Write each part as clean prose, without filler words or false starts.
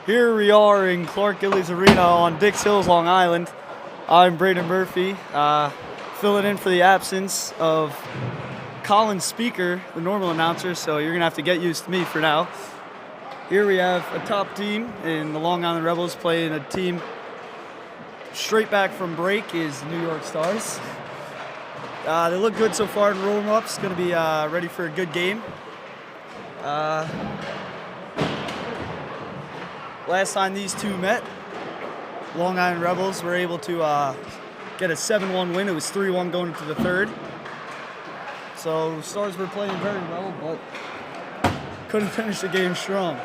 Here we are in Clark Gillies Arena on Dix Hills, Long Island. I'm Braden Murphy, filling in for the absence of Colin Speaker, the normal announcer, so you're going to have to get used to me for now. Here we have a top team in the Long Island Rebels playing a team straight back from break is the New York Stars. They look good so far in warm-ups, going to be ready for a good game. Last time these two met, Long Island Rebels were able to get a 7-1 win. It was 3-1 going into the third. So Stars were playing very well, but couldn't finish the game strong.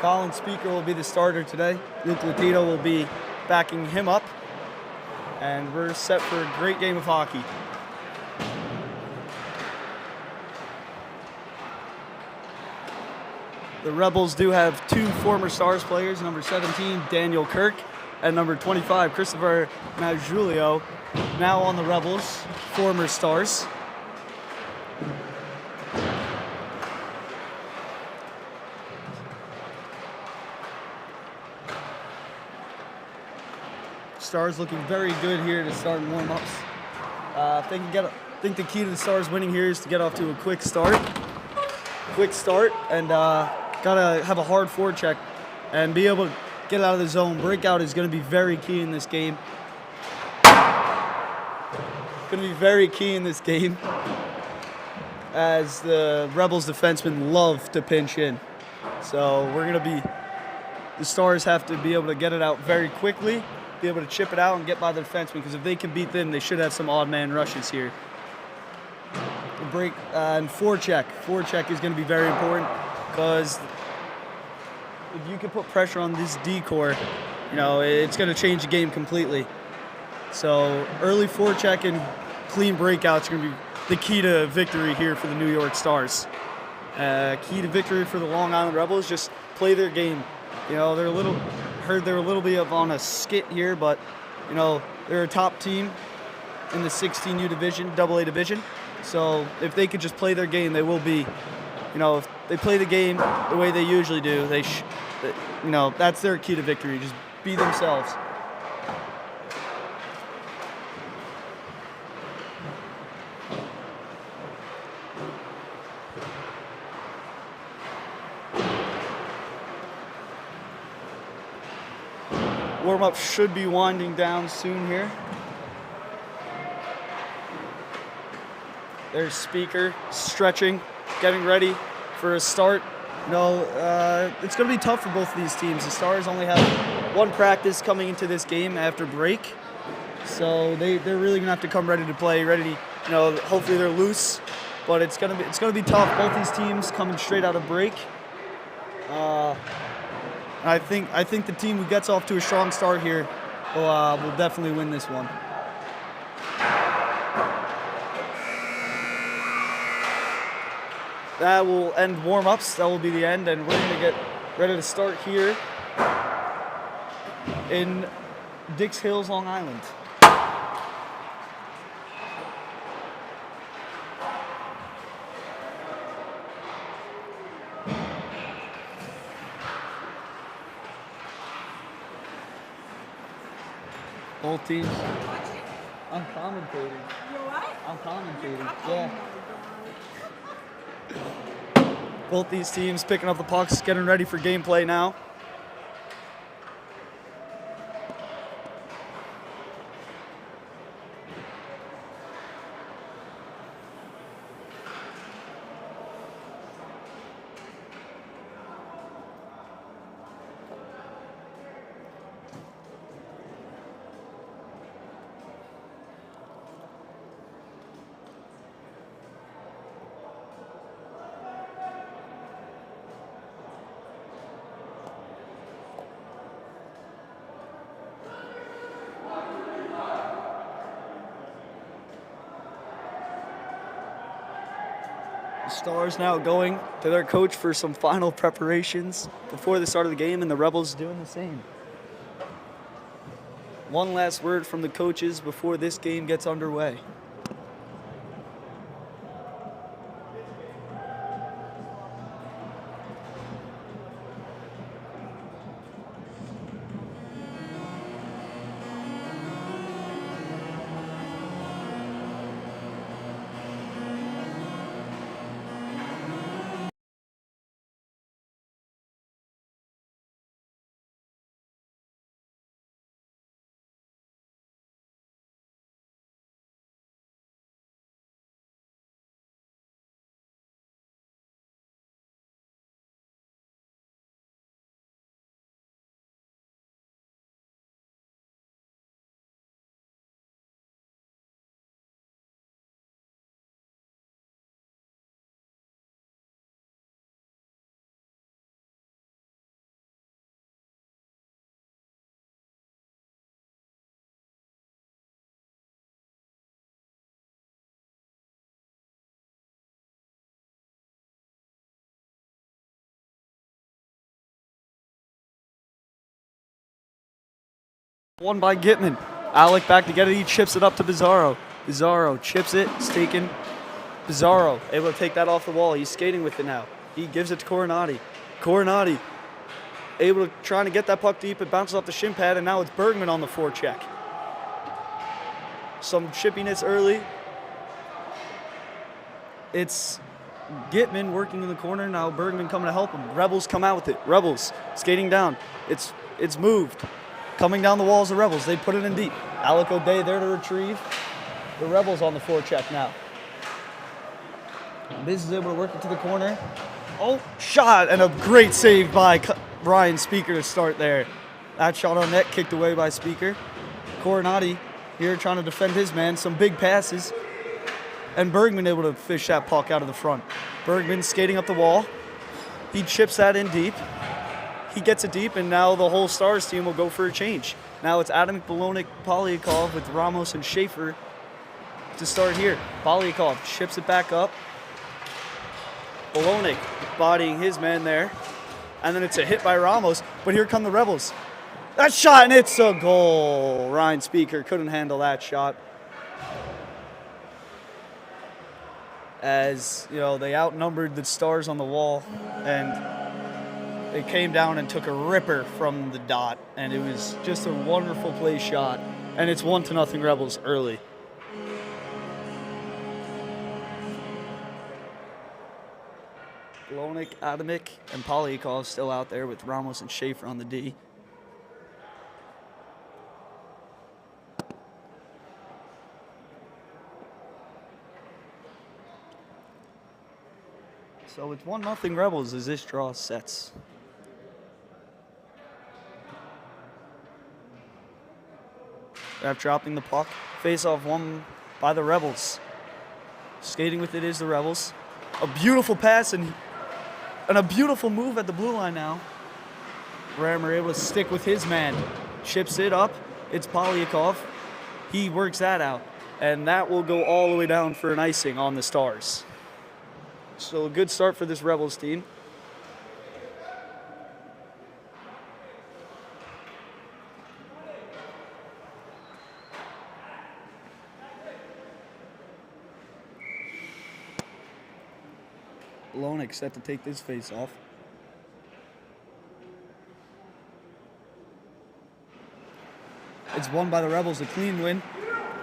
Colin Speaker will be the starter today. Luke Latito will be backing him up. And we're set for a great game of hockey. The Rebels do have two former Stars players, number 17, Daniel Kirk, and number 25, Christopher Maggiulio, now on the Rebels, former Stars. Stars looking very good here to start warm-ups. I think the key to the Stars winning here is to get off to a quick start, and gotta have a hard forecheck and be able to get out of the zone. Breakout is going to be very key in this game. As the Rebels defensemen love to pinch in. So the Stars have to be able to get it out very quickly, be able to chip it out and get by the defensemen, because if they can beat them, they should have some odd man rushes here. The break and forecheck. Forecheck is going to be very important, because if you can put pressure on this D-core, it's going to change the game completely. So early forecheck and clean breakouts are going to be the key to victory here for the New York Stars. Key to victory for the Long Island Rebels, just play their game. They're a little bit on a skit here, but they're a top team in the 16U division, AA division. So if they could just play their game, they will be. If they play the game the way they usually do, that's their key to victory. Just be themselves. Warm-up should be winding down soon here. There's Speaker stretching, getting ready for a start. It's going to be tough for both of these teams. The Stars only have one practice coming into this game after break, so they're really going to have to come ready to play. Hopefully they're loose, but it's going to be tough. Both these teams coming straight out of break. I think the team who gets off to a strong start here will definitely win this one. That will end warm-ups. That will be the end, and we're going to get ready to start here in Dix Hills, Long Island. Both teams. I'm commentating. You're what? I'm commentating. Yeah. Both these teams picking up the pucks, getting ready for gameplay now. Stars now going to their coach for some final preparations before the start of the game, and the Rebels doing the same. One last word from the coaches before this game gets underway. Won by Gitman. Alec back to get it. He chips it up to Bizarro. Bizarro chips it. It's taken. Bizarro able to take that off the wall. He's skating with it now. He gives it to Coronati. Coronati able to trying to get that puck deep. It bounces off the shin pad, and now it's Bergman on the forecheck. Some chippiness early. It's Gitman working in the corner. Now Bergman coming to help him. Rebels come out with it. Rebels skating down. It's moved. Coming down the walls of Rebels. They put it in deep. Alec O'Day there to retrieve. The Rebels on the forecheck now. Biz is able to work it to the corner. Oh, shot, and a great save by Ryan Speaker to start there. That shot on net, kicked away by Speaker. Coronati here trying to defend his man. Some big passes. And Bergman able to fish that puck out of the front. Bergman skating up the wall. He chips that in deep. He gets it deep, and now the whole Stars team will go for a change. Now it's Adam Bolonik, Polyakov with Ramos and Schaefer to start here. Polyakov chips it back up. Bolonik bodying his man there. And then it's a hit by Ramos, but here come the Rebels. That shot, and it's a goal. Ryan Speaker couldn't handle that shot. As, you know, they outnumbered the Stars on the wall, and they came down and took a ripper from the dot, and it was just a wonderful play shot, and it's 1-0 Rebels early. Bolonik, Adamic, and Polyakov still out there with Ramos and Schaefer on the D. So it's 1-0 Rebels as this draw sets. After dropping the puck, face-off won by the Rebels. Skating with it is the Rebels. A beautiful pass and a beautiful move at the blue line now. Rammer able to stick with his man. Chips it up. It's Polyakov. He works that out. And that will go all the way down for an icing on the Stars. So a good start for this Rebels team. Bolonik set to take this face off. It's won by the Rebels, a clean win.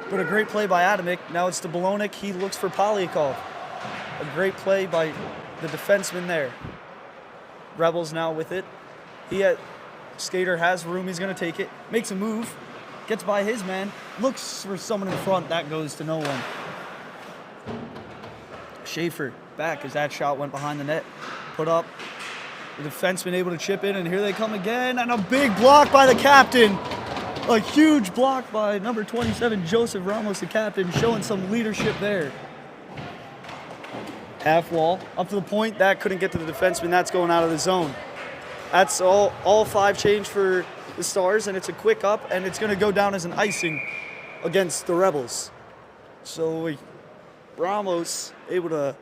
But a great play by Adamic. Now it's to Bolonik. He looks for Polyakov. A great play by the defenseman there. Rebels now with it. Skater has room. He's going to take it. Makes a move. Gets by his man. Looks for someone in front. That goes to no one. Schaefer back as that shot went behind the net. Put up. The defenseman able to chip in, and here they come again. And a big block by the captain. A huge block by number 27, Joseph Ramos, the captain, showing some leadership there. Half wall, up to the point. That couldn't get to the defenseman. That's going out of the zone. That's all 5 change for the Stars, and it's a quick up, and it's going to go down as an icing against the Rebels. So Ramos able to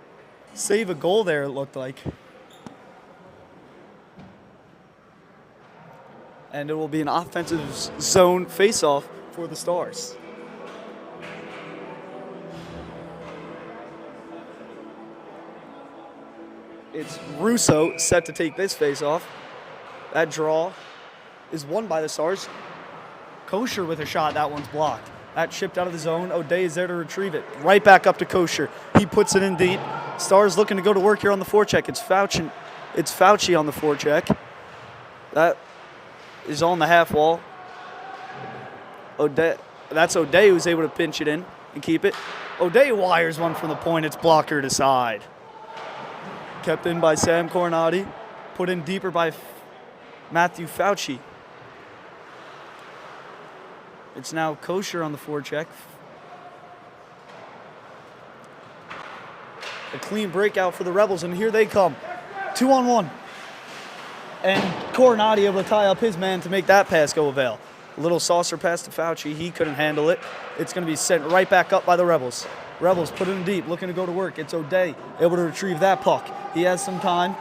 save a goal there, it looked like. And it will be an offensive zone face-off for the Stars. It's Russo set to take this face-off. That draw is won by the Stars. Kosher with a shot. That one's blocked. That chipped out of the zone. O'Day is there to retrieve it. Right back up to Kosher. He puts it in deep. Stars looking to go to work here on the forecheck. It's Fauci on the forecheck. That is on the half wall. That's O'Day who's able to pinch it in and keep it. O'Day wires one from the point. It's blocker to side. Kept in by Sam Coronati. Put in deeper by Matthew Fauci. It's now Kosher on the forecheck. A clean breakout for the Rebels, and here they come. 2-on-1. And Coronati able to tie up his man to make that pass go avail. A little saucer pass to Fauci. He couldn't handle it. It's going to be sent right back up by the Rebels. Rebels put it in deep, looking to go to work. It's O'Day able to retrieve that puck. He has some time.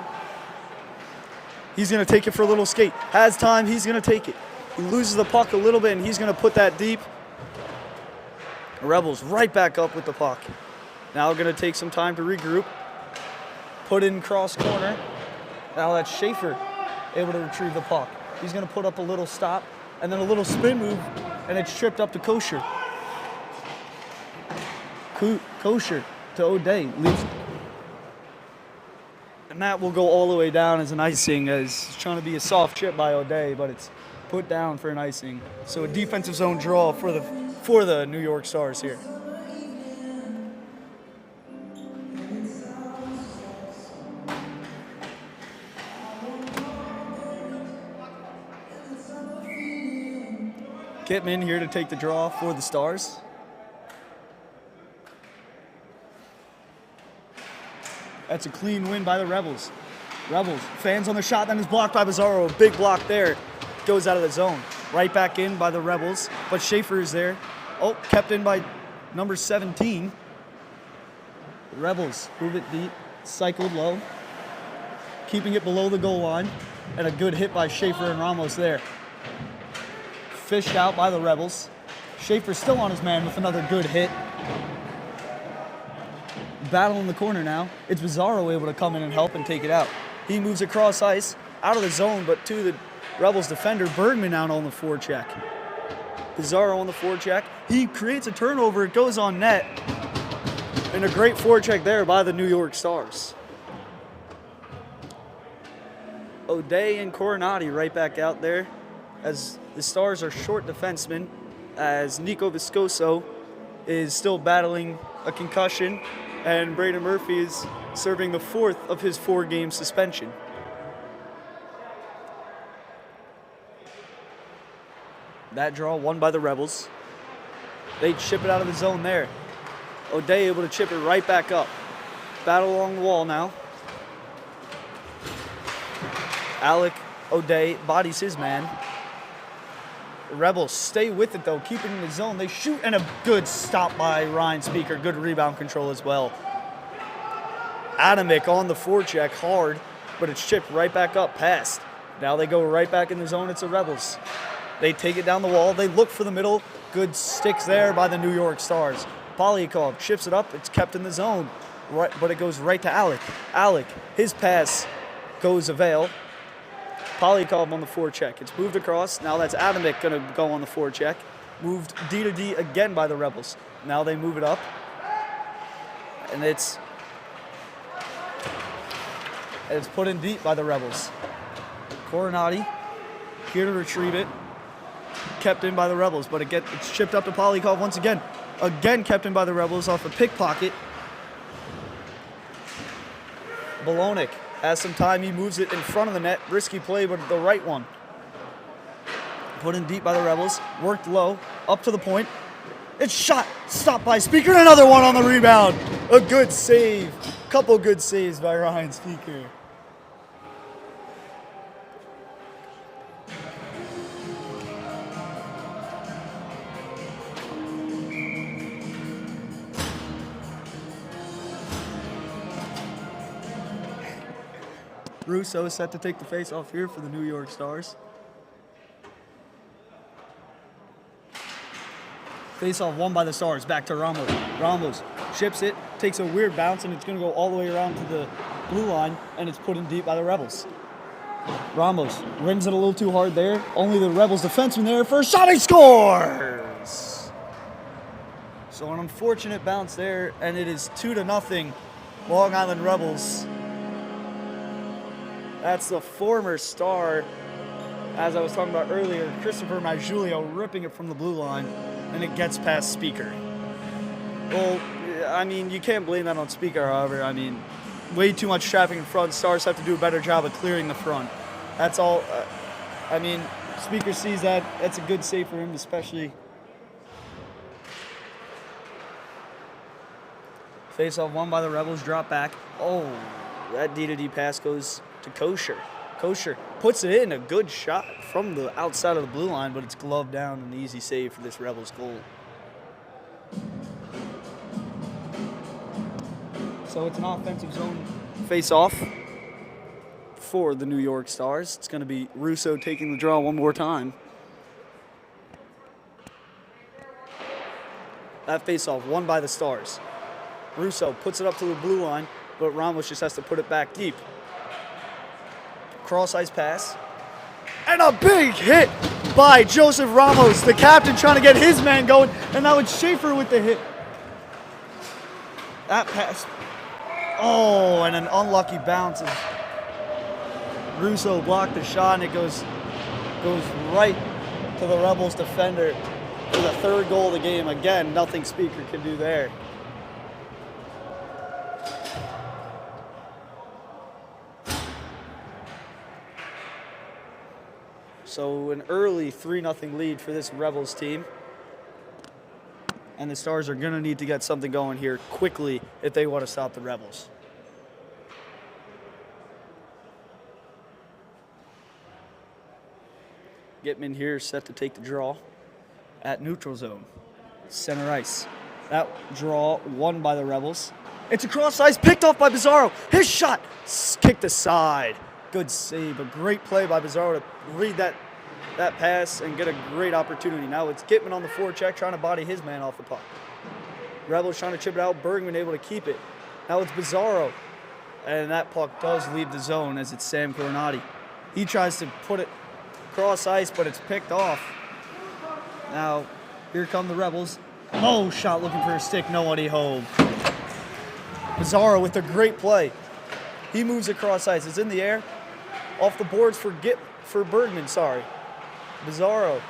He's going to take it for a little skate. Has time. He's going to take it. He loses the puck a little bit, and he's going to put that deep. Rebels right back up with the puck. Now going to take some time to regroup. Put in cross corner. Now that's Schaefer able to retrieve the puck. He's going to put up a little stop and then a little spin move, and it's tripped up to Kosher. Kosher to O'Day. Leaves. And that will go all the way down as an icing, as it's trying to be a soft chip by O'Day, but it's put down for an icing. So a defensive zone draw for the New York Stars here. Kipman here to take the draw for the Stars. That's a clean win by the Rebels. Rebels, fans on the shot, then is blocked by Bizarro. A big block there. Goes out of the zone. Right back in by the Rebels, but Schaefer is there. Oh, kept in by number 17. The Rebels move it deep, cycled low, keeping it below the goal line, and a good hit by Schaefer and Ramos there. Fished out by the Rebels. Schaefer still on his man with another good hit. Battle in the corner now. It's Bizarro able to come in and help and take it out. He moves across ice, out of the zone, but to the Rebels defender. Bergman out on the forecheck. Bizarro on the forecheck. He creates a turnover. It goes on net. And a great forecheck there by the New York Stars. O'Day and Coronati right back out there, as the Stars are short defensemen, as Nico Viscoso is still battling a concussion, and Braden Murphy is serving the 4th of his 4-game suspension. That draw won by the Rebels. They chip it out of the zone there. O'Day able to chip it right back up. Battle along the wall now. Alec O'Day bodies his man. The Rebels stay with it though, keep it in the zone. They shoot, and a good stop by Ryan Speaker. Good rebound control as well. Adamick on the forecheck, hard, but it's chipped right back up past. Now they go right back in the zone. It's the Rebels. They take it down the wall. They look for the middle. Good sticks there by the New York Stars. Polyakov chips it up. It's kept in the zone, right, but it goes right to Alec. Alec, his pass goes Avail. Polyakov on the forecheck. It's moved across. Now that's Adamick going to go on the forecheck. Moved D to D again by the Rebels. Now they move it up. And it's put in deep by the Rebels. Coronati here to retrieve it. Kept in by the Rebels, but it's chipped up to Polyakov once again. Again kept in by the Rebels off a pickpocket. Bolonik has some time. He moves it in front of the net. Risky play, but the right one. Put in deep by the Rebels. Worked low. Up to the point. It's shot. Stopped by Speaker. And another one on the rebound. A good save. Couple good saves by Ryan Speaker. Russo is set to take the face-off here for the New York Stars. Face-off won by the Stars. Back to Ramos. Ramos ships it, takes a weird bounce, and it's going to go all the way around to the blue line, and it's put in deep by the Rebels. Ramos rims it a little too hard there. Only the Rebels defenseman there for a shot. He scores! So an unfortunate bounce there, and it is 2-0 Long Island Rebels. That's the former Star, as I was talking about earlier, Christopher Maggiulio ripping it from the blue line, and it gets past Speaker. Well, I mean, you can't blame that on Speaker, however. I mean, way too much traffic in front. Stars have to do a better job of clearing the front. That's all. I mean, Speaker sees that. That's a good save for him, especially. Face-off won by the Rebels, drop back. Oh, that D-to-D pass goes to Kosher. Kosher puts it in, a good shot from the outside of the blue line, but it's gloved down, an easy save for this Rebels goal. So it's an offensive zone face-off for the New York Stars. It's going to be Russo taking the draw one more time. That face-off won by the Stars. Russo puts it up to the blue line, but Ramos just has to put it back deep. Cross-ice pass. And a big hit by Joseph Ramos, the captain trying to get his man going, and now it's Schaefer with the hit. That pass. Oh, and an unlucky bounce. Russo blocked the shot, and it goes right to the Rebels defender for the third goal of the game. Again, nothing Speaker can do there. So an early 3-0 lead for this Rebels team. And the Stars are going to need to get something going here quickly if they want to stop the Rebels. Gitman here set to take the draw at neutral zone. Center ice. That draw won by the Rebels. It's a cross ice picked off by Bizarro. His shot kicked aside. Good save. A great play by Bizarro to read that pass and get a great opportunity. Now it's Gitman on the forecheck trying to body his man off the puck. Rebels trying to chip it out. Bergman able to keep it. Now it's Bizarro. And that puck does leave the zone as it's Sam Coronati. He tries to put it cross ice, but it's picked off. Now, here come the Rebels. Oh, shot looking for a stick. Nobody home. Bizarro with a great play. He moves across ice. It's in the air. Off the boards for Bergman, sorry. Bizarro.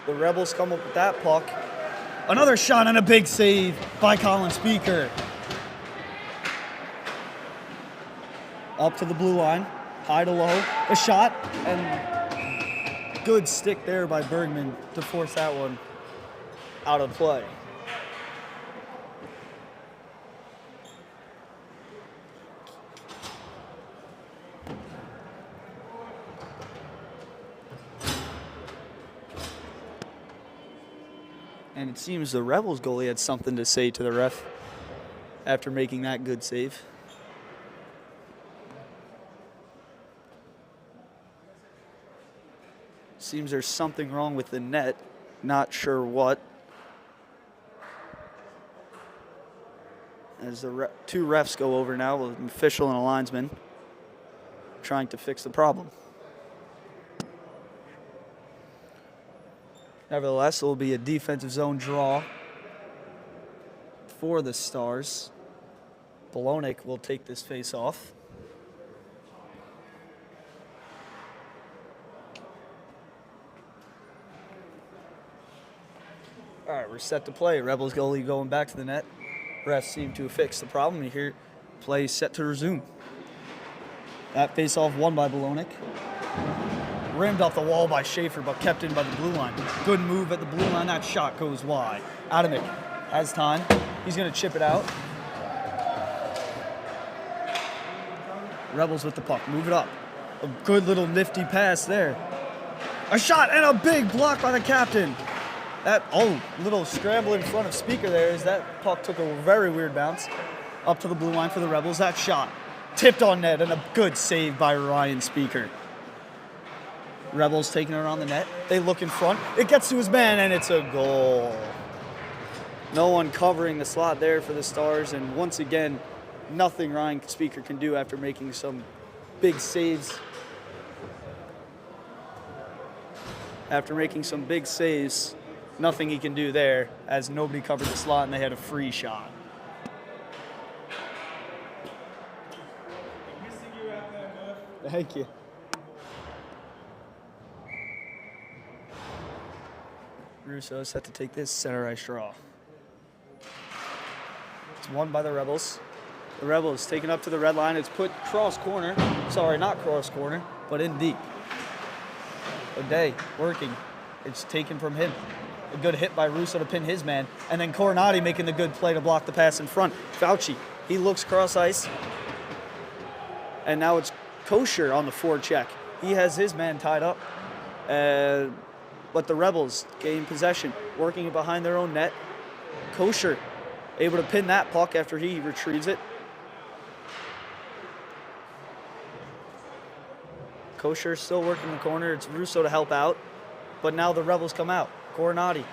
The Rebels come up with that puck. Another shot and a big save by Colin Speaker. Up to the blue line. High to low. A shot and good stick there by Bergman to force that one out of play. And it seems the Rebels goalie had something to say to the ref after making that good save. Seems there's something wrong with the net. Not sure what. As the two refs go over now, an official and a linesman, trying to fix the problem. Nevertheless, it will be a defensive zone draw for the Stars. Bolognic will take this face off. All right, we're set to play. Rebels goalie going back to the net. Refs seem to have fixed the problem. And here, play set to resume. That face-off won by Bolognic. Rimmed off the wall by Schaefer, but kept in by the blue line. Good move at the blue line. That shot goes wide. Adamic has time. He's going to chip it out. Rebels with the puck. Move it up. A good little nifty pass there. A shot and a big block by the captain. That, little scramble in front of Speaker there as that puck took a very weird bounce. Up to the blue line for the Rebels. That shot tipped on net and a good save by Ryan Speaker. Rebels taking it around the net. They look in front. It gets to his man, and it's a goal. No one covering the slot there for the Stars, and once again, nothing Ryan Speaker can do after making some big saves. After making some big saves, nothing he can do there, as nobody covered the slot, and they had a free shot. Thank you. Russo set to take this center ice draw. It's won by the Rebels. The Rebels taken up to the red line. It's put cross corner. Sorry, not cross corner, but in deep. O'Day working. It's taken from him. A good hit by Russo to pin his man. And then Coronati making the good play to block the pass in front. Fauci, he looks cross ice. And now it's Kosher on the forecheck. He has his man tied up. But the Rebels gain possession, working it behind their own net. Kosher able to pin that puck after he retrieves it. Kosher still working the corner. It's Russo to help out. But now the Rebels come out. Coronati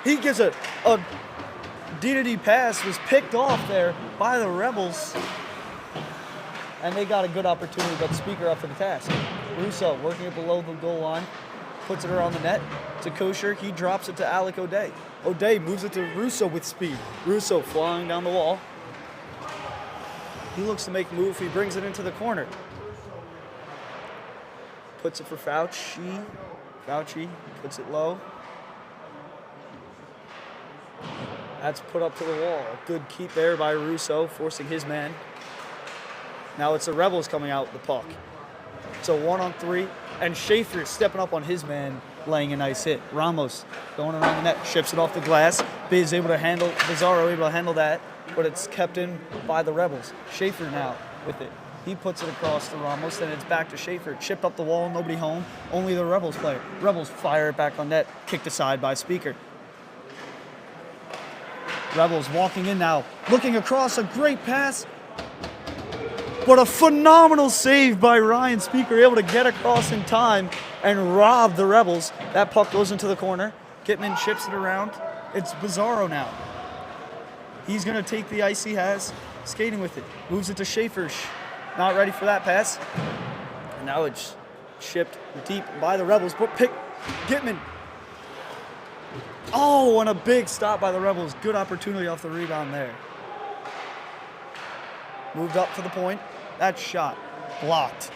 He gives a D-to-D pass, was picked off there by the Rebels. And they got a good opportunity, but Speaker up for the task. Russo working it below the goal line, puts it around the net to Kosher. He drops it to Alec O'Day. O'Day moves it to Russo with speed. Russo flying down the wall. He looks to make a move. He brings it into the corner. Puts it for Fauci. Fauci puts it low. That's put up to the wall. Good keep there by Russo, forcing his man. Now it's the Rebels coming out with the puck. It's a 1-on-3, and Schaefer stepping up on his man, laying a nice hit. Ramos going around the net, ships it off the glass. Biz able to handle, Bizarro able to handle that, but it's kept in by the Rebels. Schaefer now with it. He puts it across to Ramos, then it's back to Schaefer. Chipped up the wall, nobody home, only the Rebels player. Rebels fire it back on net, kicked aside by Speaker. Rebels walking in now, looking across, a great pass. But a phenomenal save by Ryan Speaker, able to get across in time and rob the Rebels. That puck goes into the corner. Gitman chips it around. It's Bizarro now. He's going to take the ice he has, skating with it. Moves it to Schaefer. Not ready for that pass. And now it's chipped deep by the Rebels. But pick Gitman. Oh, and a big stop by the Rebels. Good opportunity off the rebound there. Moved up to the point. That shot blocked.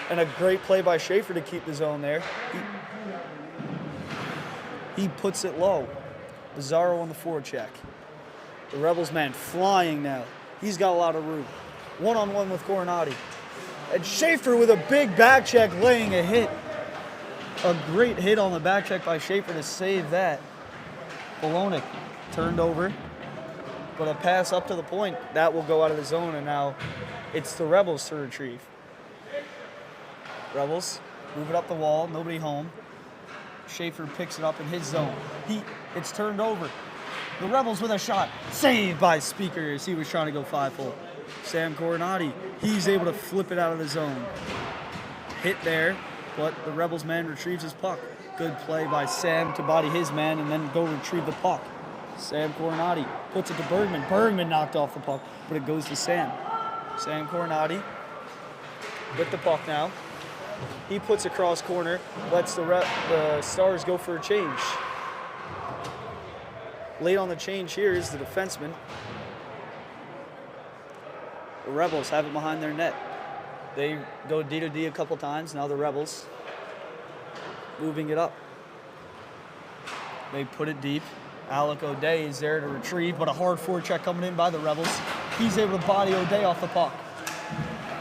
And a great play by Schaefer to keep the zone there. He puts it low. Bizarro on the forecheck. The Rebels man flying now. He's got a lot of room. One-on-one with Coronati. And Schaefer with a big back check laying a hit. A great hit on the back check by Schaefer to save that. Bolonik turned over. But a pass up to the point, that will go out of the zone, and now it's the Rebels to retrieve. Rebels move it up the wall, nobody home. Schaefer picks it up in his zone. It's turned over. The Rebels with a shot, saved by Speaker as he was trying to go 5-hole. Sam Coronati, he's able to flip it out of the zone. Hit there, but the Rebels man retrieves his puck. Good play by Sam to body his man and then go retrieve the puck. Sam Coronati puts it to Bergman. Bergman knocked off the puck, but it goes to Sam. Sam Coronati with the puck now. He puts across corner, lets the Stars go for a change. Late on the change here is the defenseman. The Rebels have it behind their net. They go D-to-D a couple times. Now the Rebels moving it up. They put it deep. Alec O'Day is there to retrieve, but a hard forecheck coming in by the Rebels. He's able to body O'Day off the puck.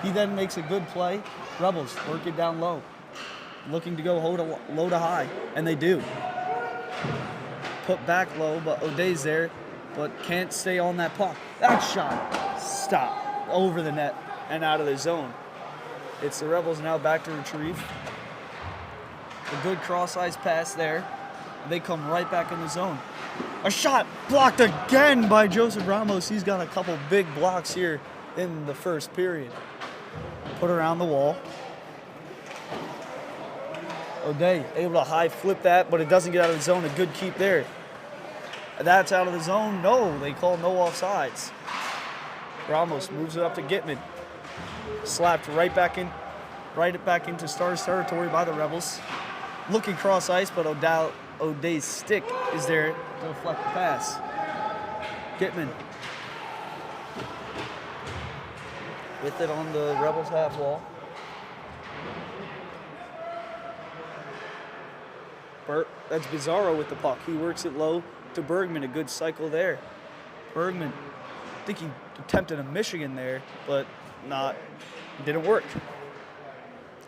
He then makes a good play. Rebels work it down low, looking to go low to high, and they do. Put back low, but O'Day's there, but can't stay on that puck. That shot, stop, over the net and out of the zone. It's the Rebels now back to retrieve. A good cross-ice pass there. They come right back in the zone. A shot blocked again by Joseph Ramos. He's got a couple big blocks here in the first period. Put around the wall. O'Day able to high flip that, but it doesn't get out of the zone. A good keep there. That's out of the zone. No, they call no offsides. Ramos moves it up to Gitman. Slapped right back into Stars territory by the Rebels. Looking cross ice, but O'Day's stick is there to deflect the pass. Gitman with it on the Rebels half wall. That's Bizarro with the puck. He works it low to Bergman. A good cycle there. Bergman, I think he attempted a Michigan there, but didn't work.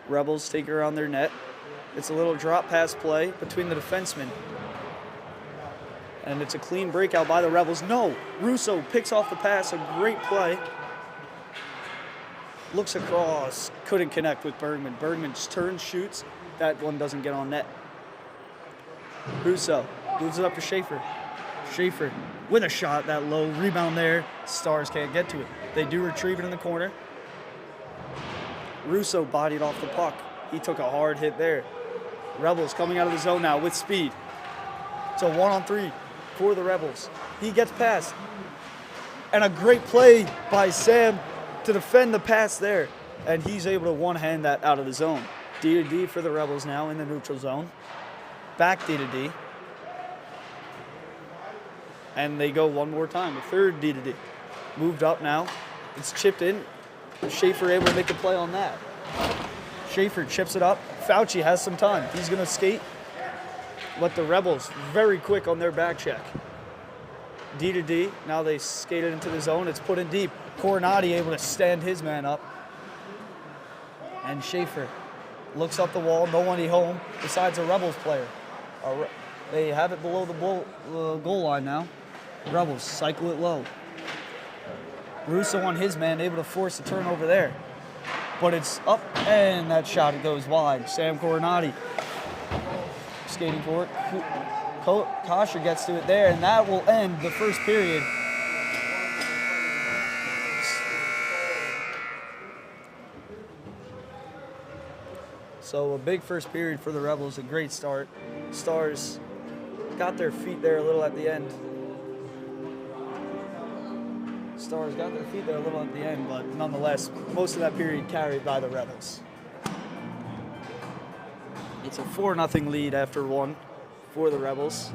Rebels take it around their net. It's a little drop pass play between the defensemen. And it's a clean breakout by the Rebels. No, Russo picks off the pass. A great play. Looks across. Couldn't connect with Bergman. Bergman turns, shoots. That one doesn't get on net. Russo moves it up to Schaefer. Schaefer with a shot. That low rebound there. Stars can't get to it. They do retrieve it in the corner. Russo bodied off the puck. He took a hard hit there. Rebels coming out of the zone now with speed. It's a 1-on-3. for the Rebels. He gets past. And a great play by Sam to defend the pass there. And he's able to one-hand that out of the zone. D to D for the Rebels now in the neutral zone. Back D to D. And they go one more time, a third D to D. Moved up now. It's chipped in. Schaefer able to make a play on that. Schaefer chips it up. Fauci has some time. He's going to skate. Let the Rebels very quick on their back check. D to D. Now they skate it into the zone. It's put in deep. Coronati able to stand his man up. And Schaefer looks up the wall. No one home besides a Rebels player. They have it below the goal line now. Rebels cycle it low. Russo on his man, able to force a turnover there. But it's up, and that shot goes wide. Sam Coronati skating for it. Kasha gets to it there, and that will end the first period. So a big first period for the Rebels, a great start. Stars got their feet there a little at the end. Stars got their feet there a little at the end, but nonetheless, most of that period carried by the Rebels. It's a 4-0 lead after one for the Rebels.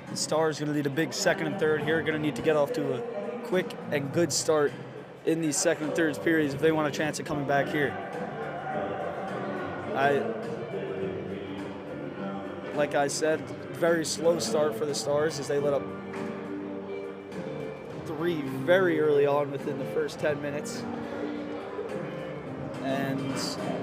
The Stars going to need a big second and third here. Going to need to get off to a quick and good start in these second and third periods if they want a chance at coming back here. Like I said, very slow start for the Stars as they let up 3 very early on within the first 10 minutes. And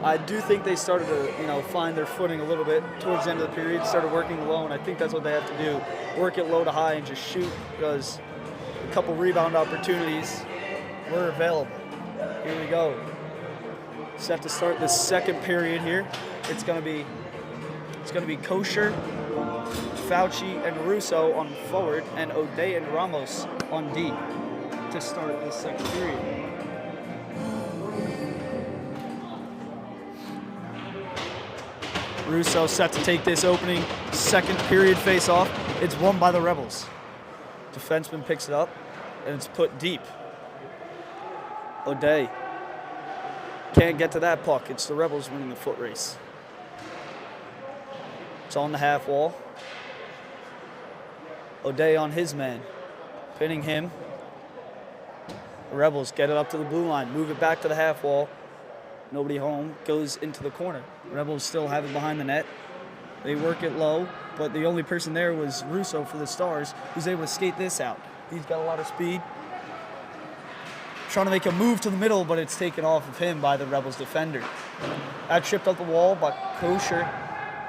I do think they started to, find their footing a little bit towards the end of the period, started working low, and I think that's what they have to do. Work it low to high and just shoot, because a couple rebound opportunities were available. Here we go. Set to start the second period here. It's gonna be Kosher, Fauci, and Russo on forward, and O'Day and Ramos on D to start this second period. Russo set to take this opening second period face-off. It's won by the Rebels. Defenseman picks it up, and it's put deep. O'Day can't get to that puck. It's the Rebels winning the foot race. It's on the half wall. O'Day on his man, pinning him. The Rebels get it up to the blue line, move it back to the half wall. Nobody home, goes into the corner. Rebels still have it behind the net. They work it low, but the only person there was Russo for the Stars, who's able to skate this out. He's got a lot of speed. Trying to make a move to the middle, but it's taken off of him by the Rebels defender. That chipped up the wall, but Kosher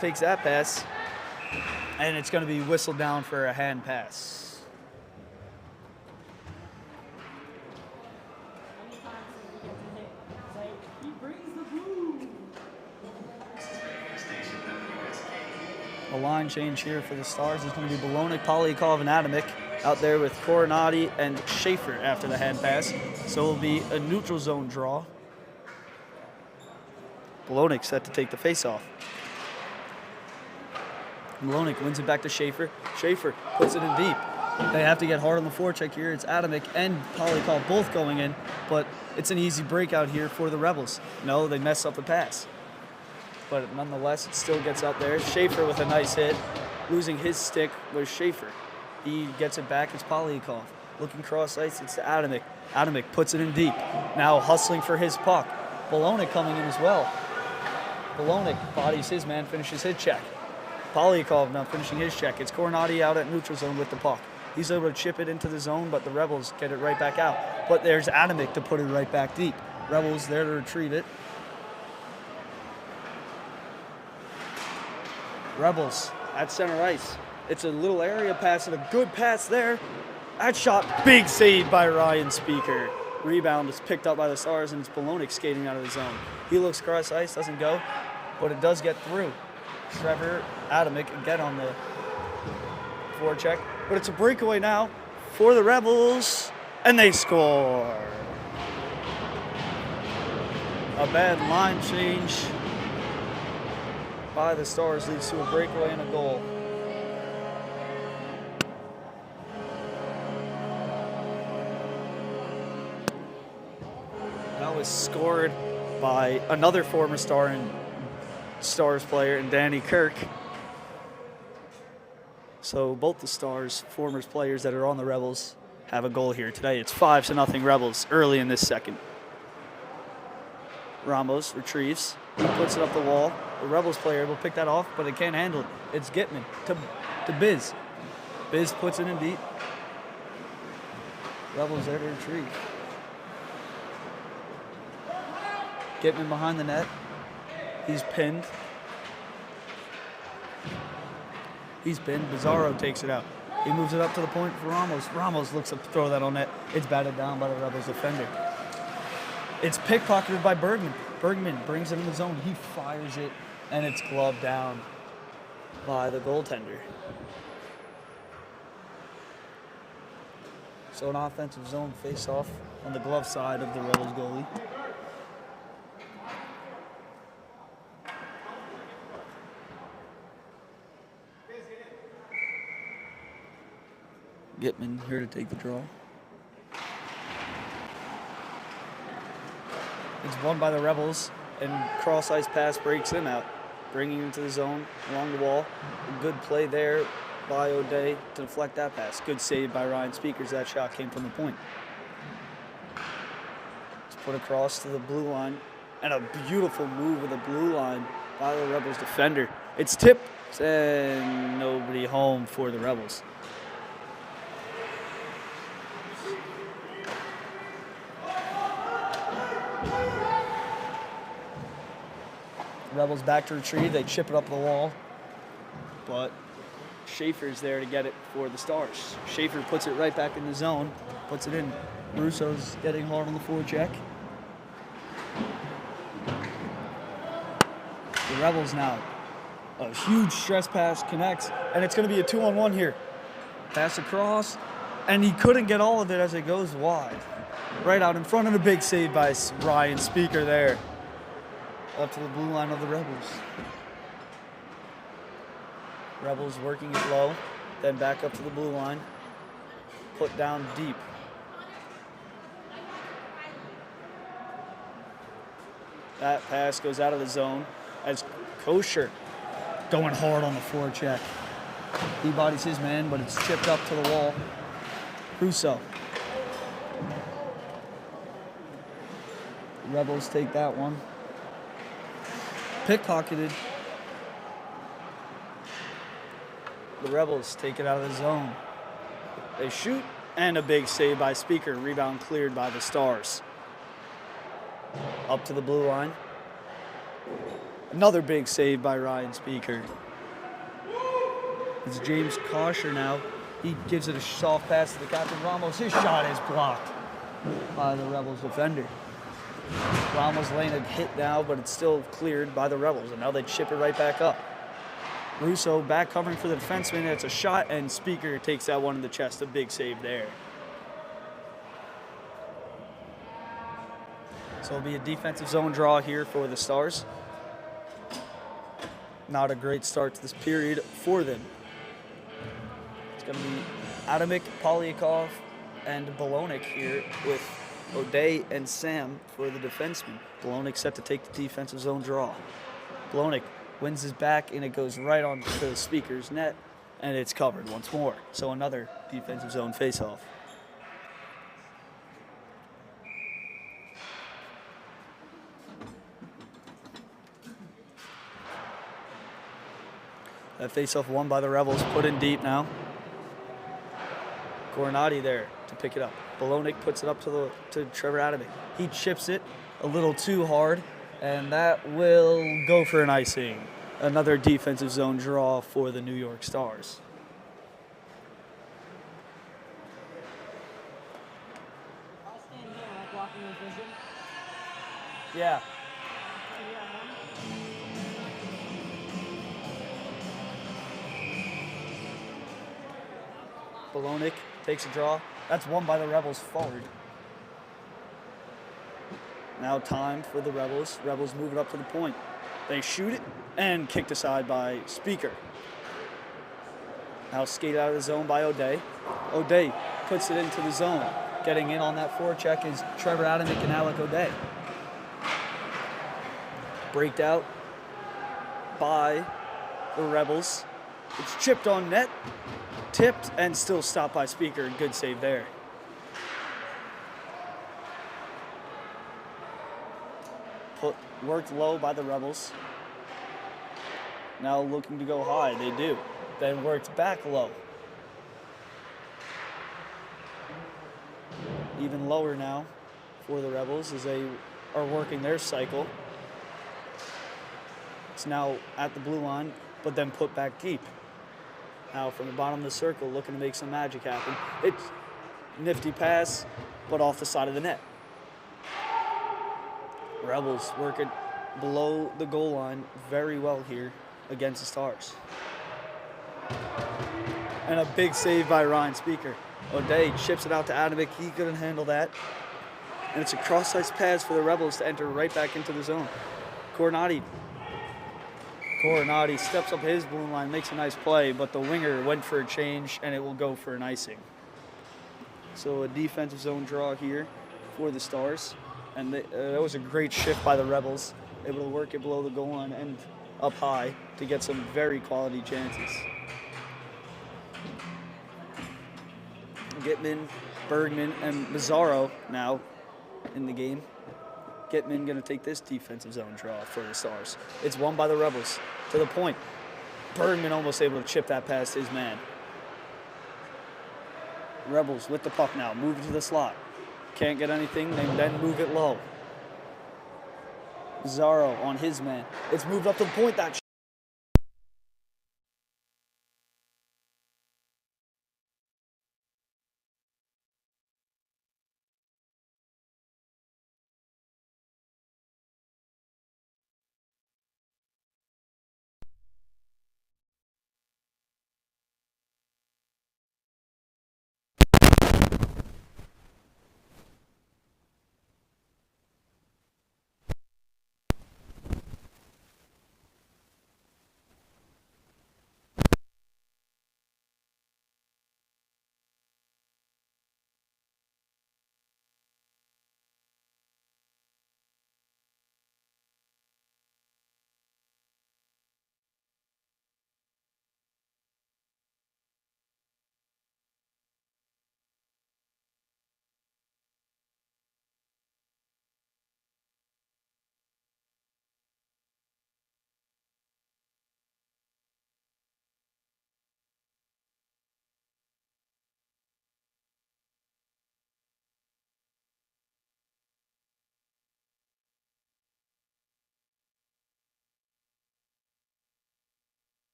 takes that pass, and it's going to be whistled down for a hand pass. A line change here for the Stars is going to be Bologna, Polyakov, and Adamic out there with Coronati and Schaefer after the hand pass. So it'll be a neutral zone draw. Bologna set to take the face-off. Bologna wins it back to Schaefer. Schaefer puts it in deep. They have to get hard on the forecheck here. It's Adamic and Polyakov both going in, but it's an easy breakout here for the Rebels. No, they mess up the pass. But nonetheless, it still gets out there. Schaefer with a nice hit. Losing his stick was Schaefer. He gets it back. It's Polyakov. Looking cross ice, it's to Adamic. Adamic puts it in deep. Now hustling for his puck. Bologna coming in as well. Bologna bodies his man, finishes his check. Polyakov now finishing his check. It's Coronati out at neutral zone with the puck. He's able to chip it into the zone, but the Rebels get it right back out. But there's Adamic to put it right back deep. Rebels there to retrieve it. Rebels at center ice. It's a little area pass and a good pass there. That shot, big save by Ryan Speaker. Rebound is picked up by the Stars, and it's Bologna skating out of the zone. He looks cross ice, doesn't go, but it does get through. Trevor Adamic again on the forecheck, but it's a breakaway now. for the Rebels, and they score. A bad line change by the Stars leads to a breakaway and a goal. That was scored by another former Stars player, and Danny Kirk. So both the Stars, former players that are on the Rebels, have a goal here today. It's 5-0 Rebels early in this second. Ramos retrieves. He puts it up the wall. The Rebels player will pick that off, but they can't handle it. It's Gitman to Biz. Biz puts it in deep. Rebels there to retrieve. Gitman behind the net. He's pinned. Bizarro takes it out. He moves it up to the point for Ramos. Ramos looks to throw that on net. It's batted down by the Rebels defender. It's pickpocketed by Bergman. Bergman brings it in the zone. He fires it, and it's gloved down by the goaltender. So an offensive zone face-off on the glove side of the Rebels goalie. Gitman here to take the draw. It's won by the Rebels, and cross-ice pass breaks him out, bringing him to the zone along the wall. A good play there by O'Day to deflect that pass. Good save by Ryan Speakers. That shot came from the point. It's put across to the blue line, and a beautiful move with the blue line by the Rebels defender. It's tipped, and nobody home for the Rebels. Rebels back to retrieve. They chip it up the wall, but Schaefer's there to get it for the Stars. Schaefer puts it right back in the zone, puts it in. Russo's getting hard on the forecheck. The Rebels now. A huge stress pass connects, and it's going to be a 2-on-1 here. Pass across, and he couldn't get all of it as it goes wide. Right out in front of a big save by Ryan Speaker there. Up to the blue line of the Rebels. Rebels working it low, then back up to the blue line. Put down deep. That pass goes out of the zone as Kosher going hard on the forecheck. He bodies his man, but it's chipped up to the wall. Russo. Rebels take that one. Pickpocketed. The Rebels take it out of the zone. They shoot, and a big save by Speaker. Rebound cleared by the Stars. Up to the blue line. Another big save by Ryan Speaker. It's James Kosher now. He gives it a soft pass to the captain, Ramos. His shot is blocked by the Rebels defender. Ramos laying a hit now, but it's still cleared by the Rebels, and now they chip it right back up. Russo back covering for the defenseman. It's a shot, and Speaker takes that one in the chest. A big save there. So it'll be a defensive zone draw here for the Stars. Not a great start to this period for them. It's going to be Adamic, Polyakov, and Bolonik here with O'Day and Sam for the defenseman. Bolonik set to take the defensive zone draw. Bolonik wins his back, and it goes right on to the Speaker's net, and it's covered once more. So another defensive zone faceoff. That faceoff won by the Rebels, put in deep now. Coronati there to pick it up. Bolonik puts it up to Trevor Adamic. He chips it a little too hard, and that will go for an icing. Another defensive zone draw for the New York Stars. Yeah. Polonik takes a draw. That's won by the Rebels forward. Now time for the Rebels. Rebels move it up to the point. They shoot it and kicked aside by Speaker. Now skated out of the zone by O'Day. O'Day puts it into the zone. Getting in on that forecheck is Trevor Adamick and Alec O'Day. Braked out by the Rebels. It's chipped on net, tipped, and still stopped by Speaker. Good save there. Worked low by the Rebels. Now looking to go high. They do. Then worked back low. Even lower now for the Rebels as they are working their cycle. It's now at the blue line, but then put back deep. Now from the bottom of the circle, looking to make some magic happen. It's nifty pass, but off the side of the net. Rebels working below the goal line very well here against the Stars. And a big save by Ryan Speaker. O'Day chips it out to Adamick. He couldn't handle that. And it's a cross-ice pass for the Rebels to enter right back into the zone. Coronati steps up his blue line, makes a nice play, but the winger went for a change, and it will go for an icing. So a defensive zone draw here for the Stars. And that was a great shift by the Rebels, able to work it below the goal line and up high to get some very quality chances. Gitman, Bergman, and Mazzaro now in the game. Gitman going to take this defensive zone draw for the Stars. It's won by the Rebels to the point. Bergman almost able to chip that past his man. Rebels with the puck now, moving to the slot. Can't get anything, they then move it low. Mazzaro on his man. It's moved up to the point. That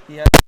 He has.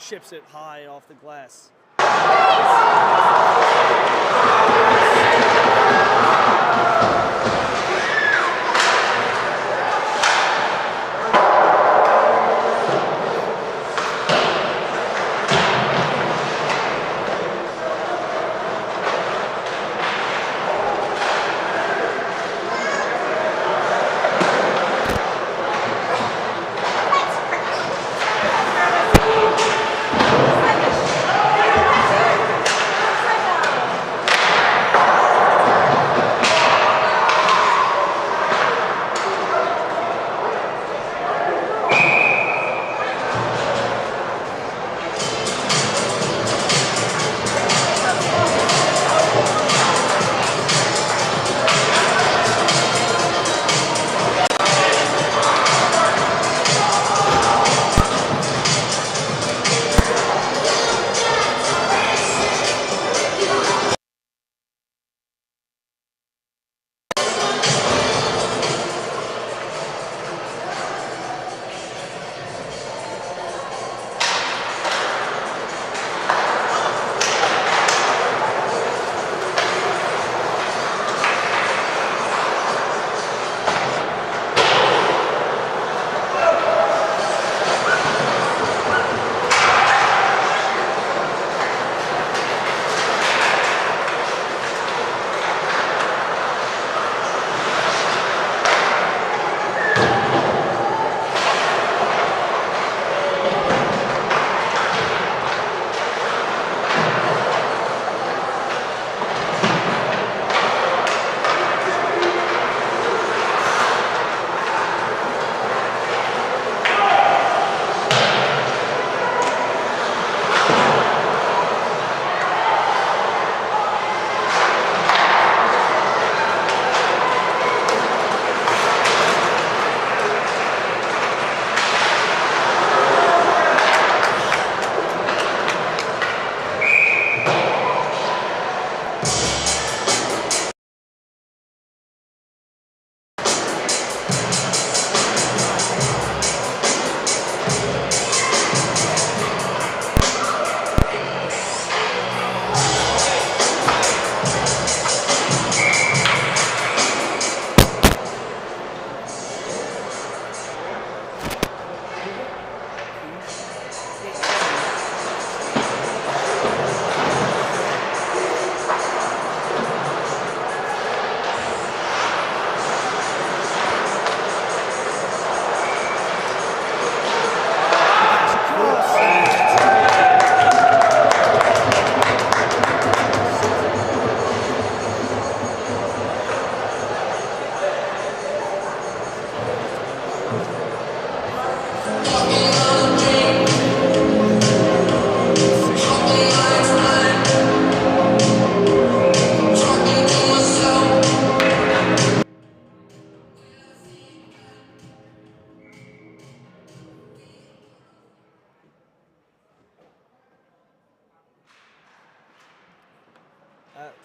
Chips it high off the glass.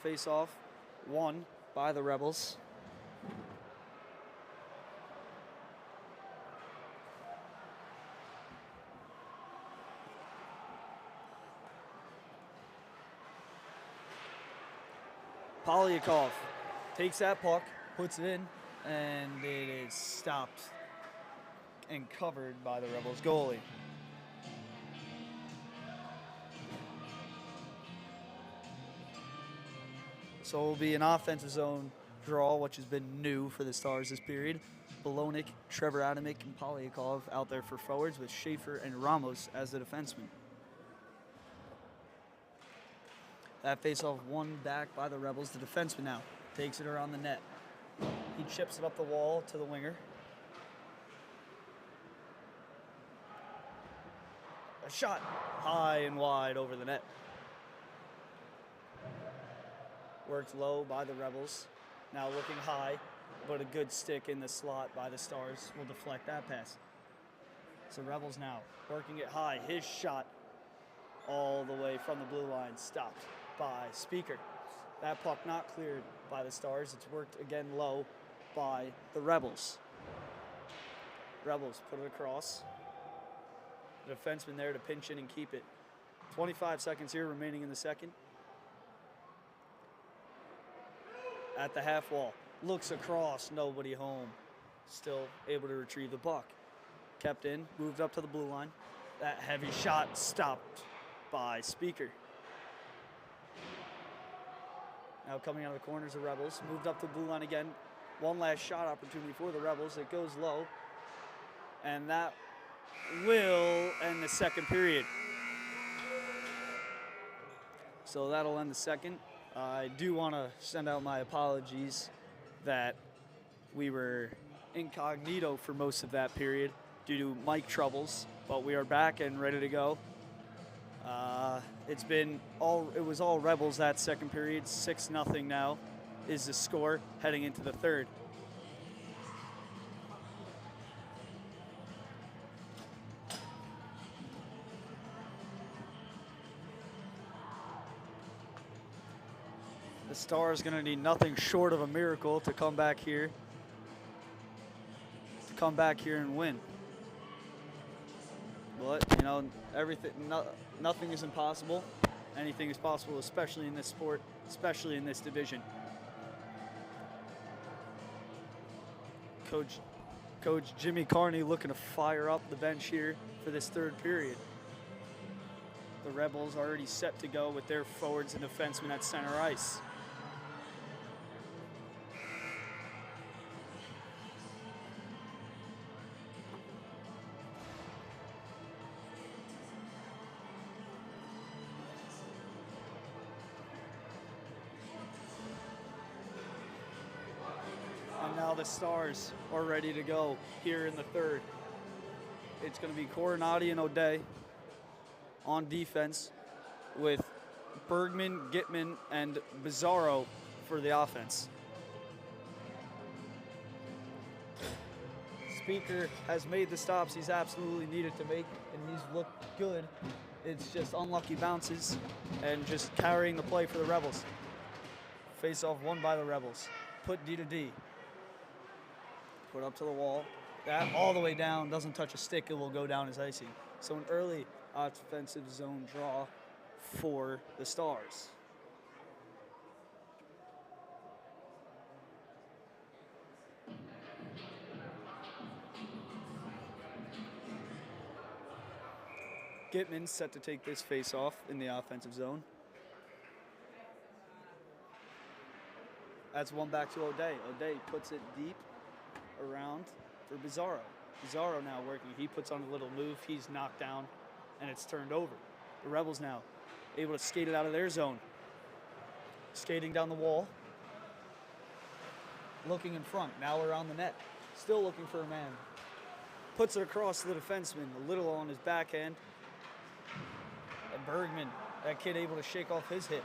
Face-off won by the Rebels. Polyakov takes that puck, puts it in, and it is stopped and covered by the Rebels goalie. So it will be an offensive zone draw, which has been new for the Stars this period. Bolonik, Trevor Adamick, and Polyakov out there for forwards with Schaefer and Ramos as the defensemen. That faceoff won back by the Rebels. The defenseman now takes it around the net. He chips it up the wall to the winger. A shot high and wide over the net. Worked low by the Rebels. Now looking high, but a good stick in the slot by the Stars will deflect that pass. So Rebels now working it high. His shot all the way from the blue line stopped by Speaker. That puck not cleared by the Stars. It's worked again low by the Rebels. Rebels put it across. The defenseman there to pinch in and keep it. 25 seconds here remaining in the second. At the half wall, looks across, nobody home. Still able to retrieve the puck. Kept in, moved up to the blue line. That heavy shot stopped by Speaker. Now coming out of the corners, the Rebels moved up to the blue line again. One last shot opportunity for the Rebels. It goes low. And that will end the second period. So that'll end the second. I do want to send out my apologies that we were incognito for most of that period due to mic troubles, but we are back and ready to go. It was all Rebels that second period. 6-0 now is the score heading into the third. The Stars going to need nothing short of a miracle to come back here and win. But, you know, nothing is impossible. Anything is possible, especially in this sport, especially in this division. Coach Jimmy Carney looking to fire up the bench here for this third period. The Rebels are already set to go with their forwards and defensemen at center ice. Now the Stars are ready to go here in the third. It's going to be Coronati and O'Day on defense with Bergman, Gitman, and Bizarro for the offense. Speaker has made the stops he's absolutely needed to make, and he's looked good. It's just unlucky bounces and just carrying the play for the Rebels. Face-off won by the Rebels. Put D to D. Put up to the wall. That all the way down, doesn't touch a stick, it will go down as icing. So an early offensive zone draw for the Stars. Gitman set to take this face-off in the offensive zone. That's one back to O'Day. O'Day puts it deep around for Bizarro. Bizarro now working. He puts on a little move. He's knocked down, and it's turned over. The Rebels now able to skate it out of their zone. Skating down the wall. Looking in front. Now around the net. Still looking for a man. puts it across to the defenseman, a little on his backhand. And Bergman, that kid able to shake off his hit.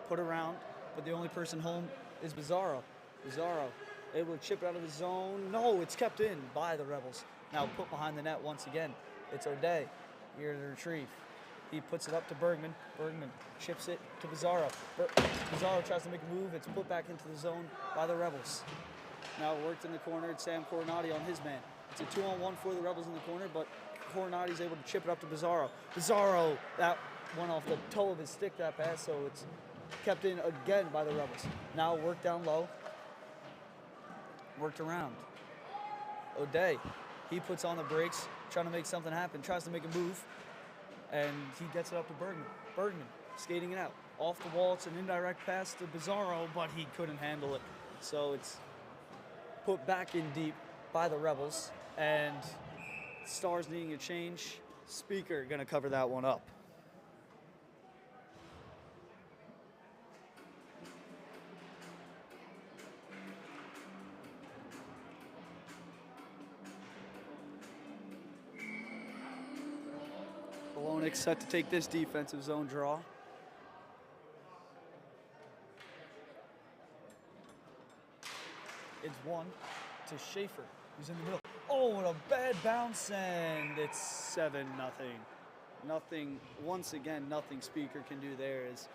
Put around, but the only person home is Bizarro. Bizarro able to chip it out of the zone. No, it's kept in by the Rebels. Now put behind the net once again. It's O'Day here to retrieve. He puts it up to Bergman. Bergman chips it to Bizarro. Bizarro tries to make a move. It's put back into the zone by the Rebels. Now it worked in the corner. It's Sam Coronati on his man. It's a 2-on-1 for the Rebels in the corner, but Coronati's able to chip it up to Bizarro. Bizarro, that went off the toe of his stick, that pass, so it's kept in again by the Rebels. Now work down low. Worked around. O'Day, he puts on the brakes, trying to make something happen, tries to make a move, and he gets it up to Bergman. Bergman skating it out. Off the wall, it's an indirect pass to Bizarro, but he couldn't handle it. So it's put back in deep by the Rebels, and Stars needing a change. Speaker gonna cover that one up. Bolognic set to take this defensive zone draw. It's one to Schaefer, who's in the middle. Oh, what a bad bounce, and it's 7-0. Nothing, once again, nothing Speaker can do there is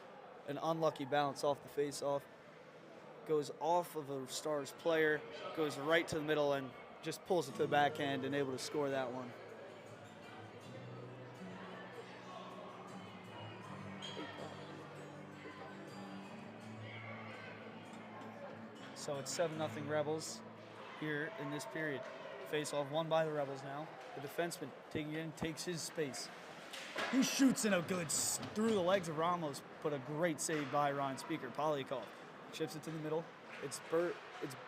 an unlucky bounce off the face-off. Goes off of a Stars player, goes right to the middle, and just pulls it to the backhand and able to score that one. So it's 7-0 Rebels here in this period. Face-off won by the Rebels now. The defenseman taking it in, takes his space. He shoots in a good through the legs of Ramos, but a great save by Ryan Speaker. Polyakov chips it to the middle. It's